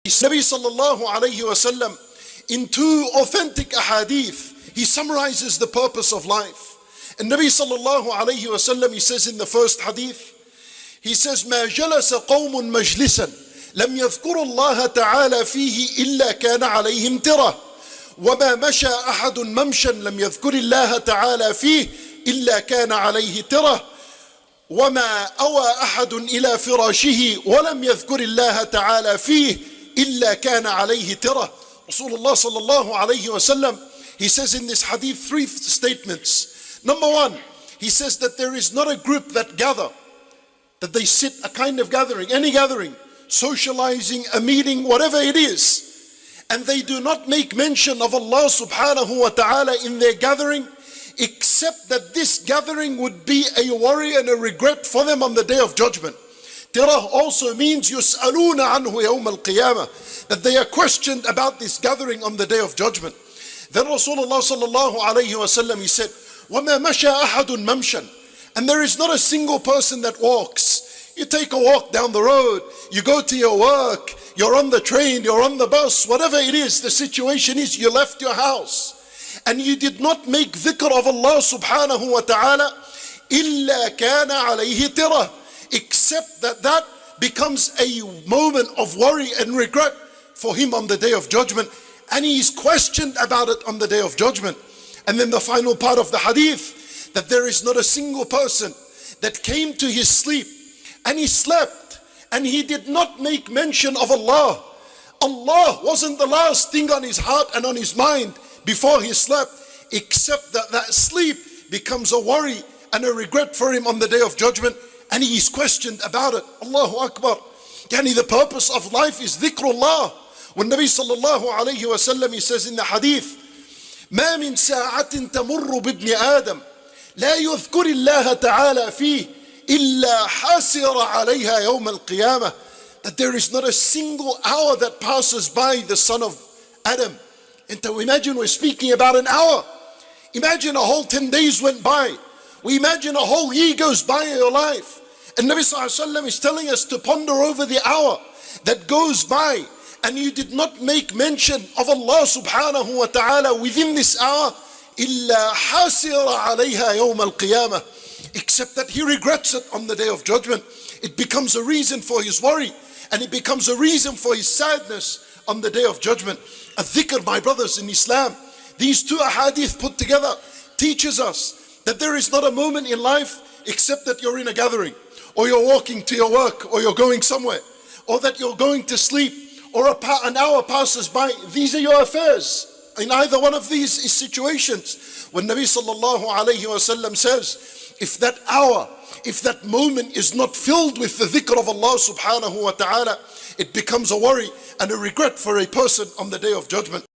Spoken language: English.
Nabi sallallahu alayhi wa sallam, in two authentic ahadith, he summarizes the purpose of life. And Nabi sallallahu alayhi wa sallam, he says in the first hadith, he says, ما جلس قوم مجلسا لم يذكروا الله تعالى فيه إلا كان عليهم ترة وما مشى أحد ممشا لم يذكر الله تعالى فيه إلا كان عليه ترة وما أوى أحد إلى فراشه ولم يذكر الله تعالى فيه إلا كان عليه ترة. Rasulullah sallallahu alayhi wa sallam, he says in this hadith three statements. Number one, he says that there is not a group that gather, that they sit, a kind of gathering, any gathering, socializing, a meeting, whatever it is, and they do not make mention of Allah subhanahu wa ta'ala in their gathering, except that this gathering would be a worry and a regret for them on the day of judgment. Tirah also means يُسْأَلُونَ عَنْهُ يَوْمَ الْقِيَامَةِ, that they are questioned about this gathering on the day of judgment. Then Rasulullah sallallahu alayhi wa sallam, he said, وَمَا مَشَى أَحَدٌ مَمْشًا, and there is not a single person that walks. You take a walk down the road, you go to your work, you're on the train, you're on the bus, whatever it is, the situation is, you left your house and you did not make dhikr of Allah subhanahu wa ta'ala, إِلَّا كَانَ عَلَيْهِ تِرَةٌ, except that becomes a moment of worry and regret for him on the day of judgment, and he is questioned about it on the day of judgment. And then the final part of the hadith, that there is not a single person that came to his sleep and he slept and he did not make mention of Allah. Allah wasn't the last thing on his heart and on his mind before he slept, except that sleep becomes a worry and a regret for him on the day of judgment, and he is questioned about it. Allahu Akbar. Yani the purpose of life is dhikrullah. When Nabi sallallahu alayhi wa sallam, he says in the hadith, ما من ساعة تمر بابن آدم لا يذكر الله تعالى فيه إلا حسر عليها يوم القيامة, that there is not a single hour that passes by the son of Adam. And to imagine we're speaking about an hour. Imagine a whole 10 days went by. We imagine a whole year goes by in your life. And Nabi sallallahu alayhi wa sallam is telling us to ponder over the hour that goes by and you did not make mention of Allah subhanahu wa ta'ala within this hour, إِلَّا حَاسِرَ عَلَيْهَا يَوْمَ الْقِيَامَةِ, except that he regrets it on the day of judgment. It becomes a reason for his worry and it becomes a reason for his sadness on the day of judgment. A dhikr, my brothers in Islam, these two ahadith put together teaches us that there is not a moment in life except that you're in a gathering, or you're walking to your work, or you're going somewhere, or that you're going to sleep, or an hour passes by. These are your affairs. In either one of these situations, when Nabi sallallahu alayhi wa sallam says, if that hour, if that moment is not filled with the dhikr of Allah subhanahu wa ta'ala, it becomes a worry and a regret for a person on the day of judgment.